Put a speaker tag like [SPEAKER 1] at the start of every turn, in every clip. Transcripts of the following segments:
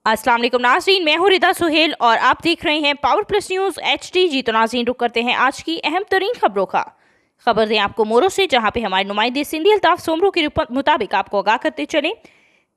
[SPEAKER 1] अस्सलाम वालेकुम नाज़रीन, मैं हूँ रिदा सुहेल और आप देख रहे हैं पावर प्लस न्यूज़ HD। जी तो नाज़रीन, रुक करते हैं आज की अहम तरीन खबरों का। खबर दें आपको मोरो से, जहां पे हमारे नुमाइंदे सिंधी अल्ताफ सोमरो के मुताबिक आपको आगाह करते चले।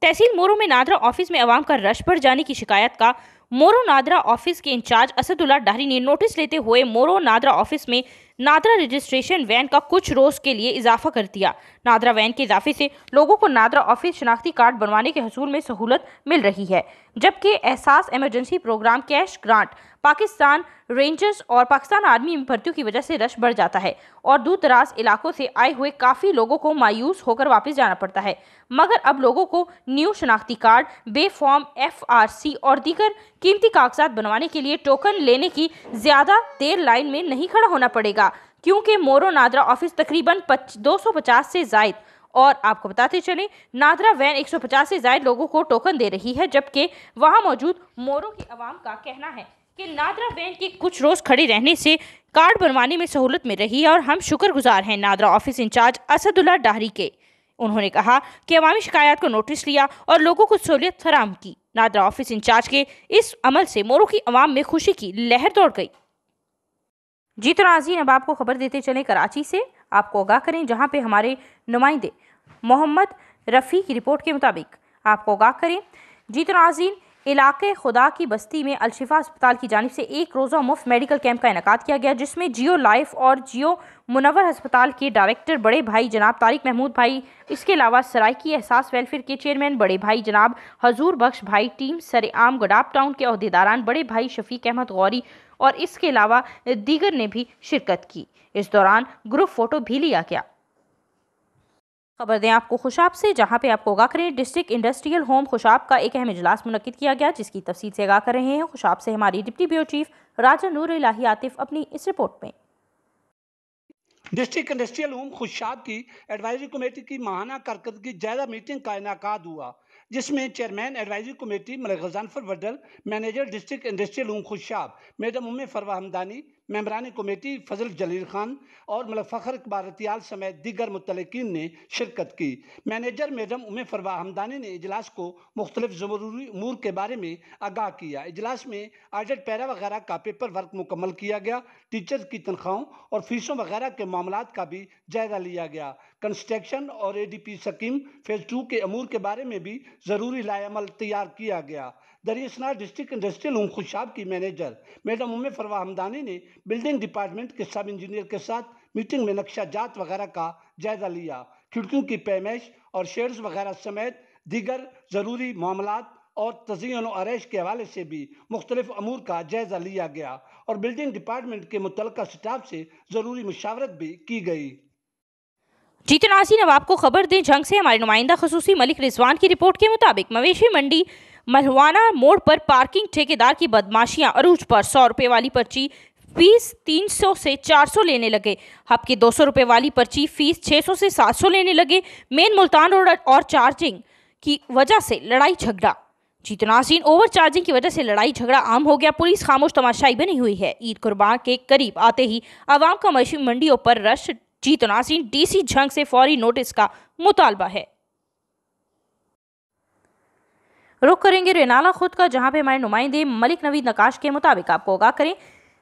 [SPEAKER 1] तहसील मोरो में नादरा ऑफिस में अवाम का रश बढ़ जाने की शिकायत का मोरो नादरा ऑफिस के इंचार्ज असदुल्ला डाहरी ने नोटिस लेते हुए मोरो नादरा ऑफिस में नादरा रजिस्ट्रेशन वैन का कुछ रोज के लिए इजाफा कर दिया। नादरा वैन के इजाफे से लोगों को नादरा ऑफिस शनाख्ती कार्ड बनवाने के हसूल में सहूलत मिल रही है, जबकि Ehsaas emergency programme cash grant, Pakistan Rangers और पाकिस्तान आर्मी में भर्तियों की वजह से रश बढ़ जाता है और दूर दराज इलाकों से आए हुए काफ़ी लोगों को मायूस होकर वापस जाना पड़ता है। मगर अब लोगों को न्यू शनाख्ती कार्ड, बे फॉर्म FRC और दीगर कीमती कागजात बनवाने के लिए टोकन लेने की ज़्यादा देर लाइन में नहीं खड़ा होना पड़ेगा, क्योंकि मोरो नादरा ऑफिस तकरीबन 250 से जायद, और आपको बताते चलें नादरा वैन 150 से जायद लोगों को टोकन दे रही है, जबकि वहां मौजूद मोरो की आवाम का कहना है कि नादरा वैन के कुछ रोज खड़े रहने से कार्ड बनवाने में सहूलत मिल रही है और हम शुक्रगुजार हैं नादरा ऑफिस इंचार्ज असदुल्ला डाहरी के। उन्होंने कहा कि अवामी शिकायत को नोटिस लिया और लोगों को सहूलियत फराहम की। नादरा ऑफिस इंचार्ज के इस अमल से मोरो की आवाम में खुशी की लहर दौड़ गई। जी तो नाज़रीन, अब आपको खबर देते चलें कराची से, आपको आगाह करें जहां पे हमारे नुमाइंदे मोहम्मद रफ़ी की रिपोर्ट के मुताबिक आपको आगाह करें। जी तो नाज़रीन, इलाके खुदा की बस्ती में अलशिफा अस्पताल की जानिब से एक रोज़ा मुफ्त मेडिकल कैंप का इनेकाद किया गया, जिसमें जियो लाइफ और जियो मुनव्वर अस्पताल के डायरेक्टर बड़े भाई जनाब तारिक महमूद भाई, इसके अलावा सराइकी एहसास वेलफेयर के चेयरमैन बड़े भाई जनाब हजूर बख्श भाई, टीम सरेआम गडाप टाउन के अहदेदारान बड़े भाई शफीक अहमद गौरी और इसके अलावा दीगर ने भी शिरकत की। इस दौरान ग्रुप फोटो भी लिया गया। खबर दें आपको खुशाब से, जहां पे आपको आगाह करें डिस्ट्रिक्ट इंडस्ट्रियल होम खुशाब का एक अहम इजलास मुनक्किद किया गया, जिसकी तफसील से आगाह कर रहे हैं खुशाब से हमारी डिप्टी ब्यूरो चीफ राजा नूर इलाही आतिफ अपनी इस रिपोर्ट में।
[SPEAKER 2] डिस्ट्रिक्ट इंडस्ट्रियल होम खुशाब की एडवाइजरी कमेटी की माहाना कारकर्दगी जायजा मीटिंग का इनेकाद हुआ, जिसमें chairman advisory committee Malik Ghazanfar Wadal, manager district industrial home Khushab madam Umme Farwa Hamdani, मेम्बरान कमेटी फजल जलील खान और मलिक फ़खर इकबाल रतियाल समेत दीगर मुतल्लिकीन ने शिरकत की। मैनेजर मैडम उम्मे फरवा हमदानी ने इजलास को मुख्तलिफ ज़रूरी उमूर के बारे में आगाह किया। इजलास में ऑडिट पैरा वगैरह का पेपर वर्क मुकम्मल किया गया। टीचर्स की तनख्वाहों और फीसों वगैरह के मामलात का भी जायजा लिया गया। कंस्ट्रक्शन और ADP स्कीम फेज़ 2 के अमूर के बारे में भी ज़रूरी लाएअमल तैयार किया गया। दरियासनार डिस्ट्रिक्ट इंडस्ट्रियल होम खुशाब की मैनेजर मैडम उम्मे फरवा हमदानी ने बिल्डिंग डिपार्टमेंट के सब इंजीनियर के साथ मीटिंग में नक्शा जात वगैरह का जायजा लिया। खिड़कियों की पैमाइश और शेड्स वगैरह समेत दीगर ज़रूरी मामलात और तज़य्युन और आरैश के हवाले से भी मुख्तलिफ अमूर का जायजा लिया गया और बिल्डिंग डिपार्टमेंट के मुतल्लिका स्टाफ से ज़रूरी मुशावरत भी की गई।
[SPEAKER 1] जी तो नाज़रीन, अब आपको खबर दें जंग से, हमारे नुमाइंदा खसूसी मलिक रिजवान की रिपोर्ट के मुताबिक मवेशी मंडी मलवाना मोड़ पर पार्किंग ठेकेदार की बदमाशियां, अरूज पर 100 रुपये वाली पर्ची फीस 300 से 400 लेने लगे। हब की 200 रुपये वाली पर्ची फीस 600 से 700 लेने लगे। मेन मुल्तान रोड और चार्जिंग की वजह से लड़ाई झगड़ा। जी तो नाज़रीन, ओवर चार्जिंग की वजह से लड़ाई झगड़ा आम हो गया। पुलिस खामोश तमाशाई बनी हुई है। ईद कुर्बान के करीब आते ही आवाम का मवेशी मंडियों पर रश। जी तो नाज़रीन, DC झंग से फौरी नोटिस का मुतालबा है। रुख करेंगे रेनाला खुद का, जहां पे हमारे नुमाइंदे मलिक नवीद नकाश के मुताबिक आपको आगाह करें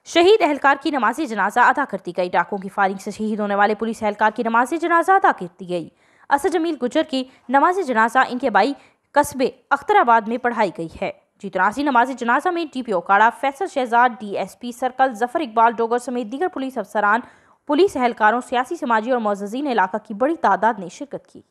[SPEAKER 1] शहीद एहलकार की नमाज जनाजा अदा करती गई। डाकों की फायरिंग से शहीद होने वाले पुलिस एहलकार की नमाज जनाजा अदा करती गई। असद जमील गुजर की नमाज जनाजा इनके भाई कस्बे अख्तराबाद में पढ़ाई गई है। जी तो नाज़रीन, नमाज जनाजा में DPO काड़ा फैसल शहजाद, DSP सर्कल जफर इकबाल डोगर समेत दीगर पुलिस अफसरान, पुलिस एहलकारों, सियासी समाजी और मोअज़्ज़ीन इलाका की बड़ी तादाद ने शिरकत की।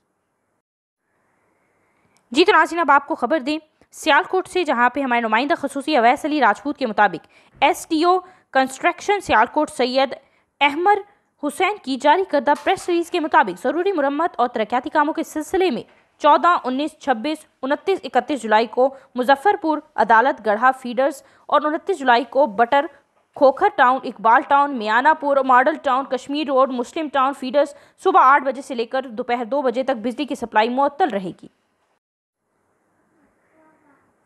[SPEAKER 1] जी तो नाज़रीन, अब आपको खबर दें सियालकोट से, जहां पे हमारे नुमाइंदा खसूसी अवैस अली राजपूत के मुताबिक SDO कंस्ट्रक्शन सियालकोट सैयद अहमद हुसैन की जारी करदा प्रेस रिलीज के मुताबिक ज़रूरी मुरम्मत और तरक्याती कामों के सिलसिले में 14, 19, 26, 29, 31 जुलाई को मुजफ्फरपुर, अदालत गढ़ा फीडर्स और 29 जुलाई को बटर, Khokhar town, Iqbal town, Mianapur, model town, Kashmir road, Muslim town feeders सुबह 8 बजे से लेकर दोपहर 2 बजे तक बिजली की सप्लाई मुअत्तल रहेगी।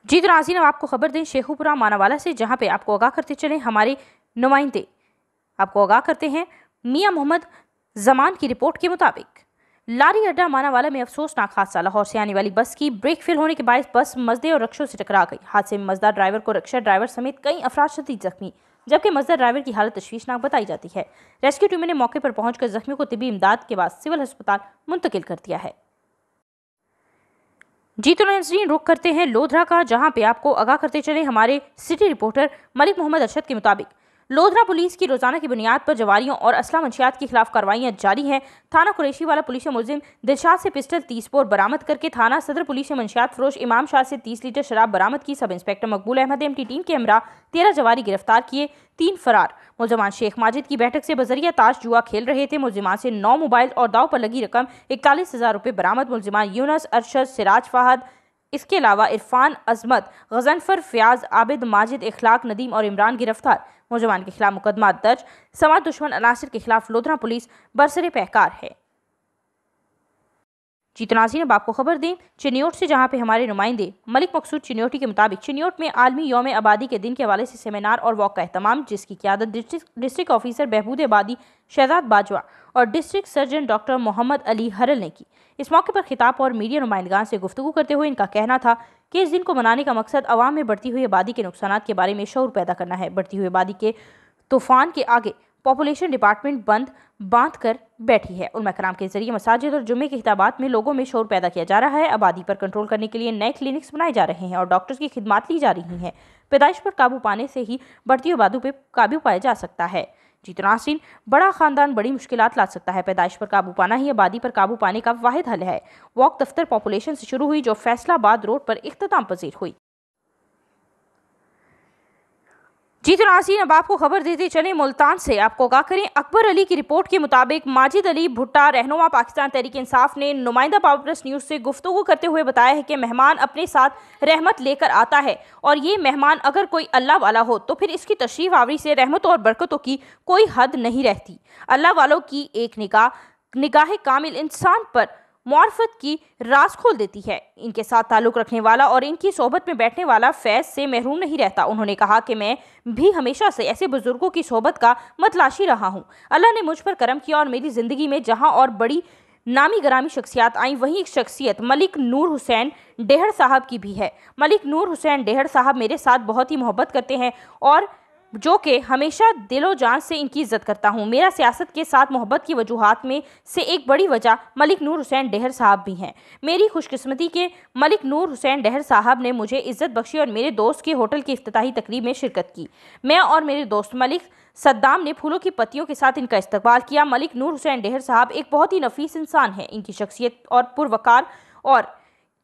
[SPEAKER 1] जी तो नाज़रीन, अब आपको खबर दें शेखुपुरा मानावाला से, जहां पे आपको आगाह करते चले हमारे नुमाइंदे आपको आगाह करते हैं मियां मोहम्मद जमान की रिपोर्ट के मुताबिक लारी अड्डा मानावाला में अफसोसनाक हादसा। लाहौर से आने वाली बस की ब्रेक फेल होने के बाद बस मजदे और रिक्शों से टकरा गई। हादसे में मजदा ड्राइवर को रिक्शा ड्राइवर समेत कई अफराद शदीद जख्मी, जबकि मजदा ड्राइवर की हालत तशवीशनाक बताई जाती है। रेस्क्यू टीम ने मौके पर पहुंचकर जख्मियों को तिब्बी इमदाद के बाद सिविल अस्पताल मुंतकिल कर दिया है। जी तो नाज़रीन, रुख करते हैं लोधरा का, जहां पे आपको आगाह करते चले हमारे सिटी रिपोर्टर मलिक मोहम्मद अरशद के मुताबिक लोधरा पुलिस की रोजाना की बुनियाद पर जवारियों और असला मंशियात के खिलाफ कार्रवाइयां जारी हैं। थाना कुरैशी वाला पुलिस ने मुलजिम दिलशाद से पिस्टल 30 बोर बरामद करके थाना सदर पुलिस ने मंशियात फरोश इमाम शाह से 30 लीटर शराब बरामद की। सब इंस्पेक्टर मकबूल अहमद एमटी टीम के हमरा 13 जवारी गिरफ्तार किए, 3 फरार। मुलजमान शेख माजिद की बैठक से बजरिया ताश जुआ खेल रहे थे। मुलजिमान से 9 मोबाइल और दाव पर लगी रकम 41,000 रुपये बरामद। मुलजिमान यूनस, अरशद, सिराज, फाहद, इसके अलावा इरफान, अजमत, गजनफर, फयाज, आबिद, माजिद, इखलाक, नदीम और इमरान गिरफ्तार। मुलजमान के खिलाफ मुकदमा दर्ज। समाज दुश्मन अनासिर के खिलाफ लोधरा पुलिस बरसरे पहकार है। जी तो नाज़रीन, अब आपको खबर दें चिन्योट से, जहां पे हमारे नुमाइंदे मलिक मकसूद चिन्योटी के मुताबिक चिन्योट में आलमी यौम आबादी के दिन के हवाले से सेमिनार और वॉक का एहतमाम, जिसकी क़यादत डिस्ट्रिक्ट ऑफिसर बहबूद आबादी शहजाद बाजवा और district surgeon doctor Mohammad Ali Haral ने की। इस मौके पर खिताब और मीडिया नुमाइंदगान से गुफ्तगू करते हुए इनका कहना था कि इस दिन को मनाने का मकसद अवाम में बढ़ती हुई आबादी के नुकसानात के बारे में शऊर पैदा करना है। बढ़ती हुई आबादी के तूफान के आगे पॉपुलेशन डिपार्टमेंट बांध कर बैठी है। उलमा कराम के जरिए मसाजिद और जुम्मे के खिताबात में लोगों में शऊर पैदा किया जा रहा है। आबादी पर कंट्रोल करने के लिए नए क्लिनिक्स बनाए जा रहे हैं और डॉक्टर्स की खिदमत ली जा रही हैं। पैदाइश पर काबू पाने से ही बढ़ती आबादी पर काबू पाया जा सकता है। जी तो नाज़रीन, बड़ा खानदान बड़ी मुश्किलात ला सकता है। पैदाइश पर काबू पाना ही आबादी पर काबू पाने का वाहिद हल है। वॉक दफ्तर पॉपुलेशन से शुरू हुई, जो फैसलाबाद रोड पर इख्तिताम पजीर हुई। जी तो नाज़रीन, अब आपको खबर देते चले मुल्तान से। आपको आगाह करें, अकबर अली की रिपोर्ट के मुताबिक माजिद अली भुट्टा रहनुमा पाकिस्तान तहरीक इंसाफ ने नुमाइंदा पावर प्लस न्यूज़ से गुफ्तगू करते हुए बताया है कि मेहमान अपने साथ रहमत लेकर आता है और ये मेहमान अगर कोई अल्लाह वाला हो तो फिर इसकी तशरीफ आवरी से रहमतों और बरकतों की कोई हद नहीं रहती। अल्लाह वालों की एक निगाह कामिल इंसान पर मार्फत की राज खोल देती है। इनके साथ ताल्लुक़ रखने वाला और इनकी सोहबत में बैठने वाला फैज़ से महरूम नहीं रहता। उन्होंने कहा कि मैं भी हमेशा से ऐसे बुजुर्गों की सोहबत का मतलाशी रहा हूँ। अल्लाह ने मुझ पर करम किया और मेरी ज़िंदगी में जहाँ और बड़ी नामी गरामी शख्सियात आई, वहीं एक शख्सियत मलिक नूर हुसैन डेहड़ साहब की भी है। मलिक नूर हुसैन डेहड़ साहब मेरे साथ बहुत ही मोहब्बत करते हैं और जो कि हमेशा दिलो जान से इनकी इज्जत करता हूँ। मेरा सियासत के साथ मोहब्बत की वजूहात में से एक बड़ी वजह मलिक नूर हुसैन डेहड़ साहब भी हैं। मेरी खुशकिस्मती के मलिक नूर हुसैन डेहड़ साहब ने मुझे इज्जत बख्शी और मेरे दोस्त के होटल की इफ्तिताही तकरीब में शिरकत की। मैं और मेरे दोस्त मलिक सद्दाम ने फूलों की पत्तियों के साथ इनका इस्तकबाल किया। मलिक नूर हुसैन डेहड़ साहब एक बहुत ही नफीस इंसान है। इनकी शख्सियत और पुरवकार और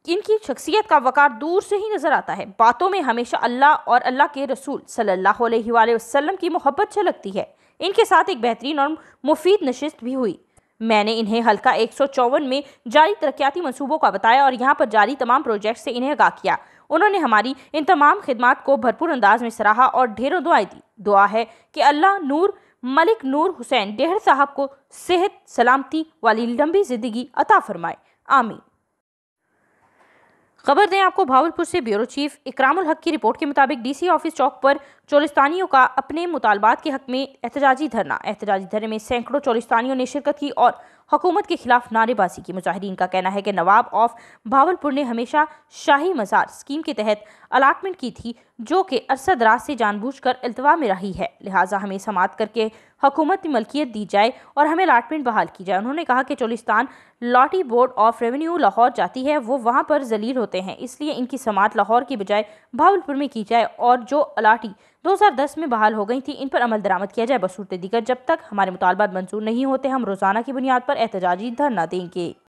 [SPEAKER 1] इनकी शख्सियत का वकार दूर से ही नजर आता है। बातों में हमेशा अल्लाह और अल्लाह के रसूल सल्लल्लाहु अलैहि वसल्लम की मोहब्बत झलकती है। इनके साथ एक बेहतरीन और मुफीद नशिस्त भी हुई। मैंने इन्हें हल्का 154 में जारी तरक्याती मंसूबों का बताया और यहाँ पर जारी तमाम प्रोजेक्ट से इन्हें आगाह किया। उन्होंने हमारी इन तमाम खिदमात को भरपूर अंदाज में सराहा और ढेरों दुआएं दी। दुआ है कि अल्लाह मलिक नूर हुसैन डेहड़ साहब को सेहत सलामती वाली लंबी जिंदगी अता फरमाए, आमीन। खबर दें आपको भावलपुर से। ब्यूरो चीफ इकरामुल हक की रिपोर्ट के मुताबिक डीसी ऑफिस चौक पर चोलिस्तानियों का अपने मुतालबात के हक में एहतजाजी धरने में सैकड़ों चोलिस्तानियों ने शिरकत की और हुकूमत के खिलाफ नारेबाजी की। मुजाहिरीन का कहना है कि नवाब ऑफ भावलपुर ने हमेशा शाही मज़ार स्कीम के तहत अलाटमेंट की थी, जो कि अरसा दराज से जानबूझकर अल्तवा में रही है। लिहाजा हमें समात करके हुकूमती मलकियत दी जाए और हमें अलाटमेंट बहाल की जाए। उन्होंने कहा कि Cholistan लॉटी board of revenue Lahore जाती है, वो वहाँ पर जलील होते हैं, इसलिए इनकी समात लाहौर की बजाय भावलपुर में की जाए और जो अलाटी 2010 में बहाल हो गई थी, इन पर अमल दरामद किया जाए। बसूरत दीगर जब तक हमारे मुतालबात मंजूर नहीं होते, हम रोजाना की बुनियाद पर एहतजाजी धरना देंगे।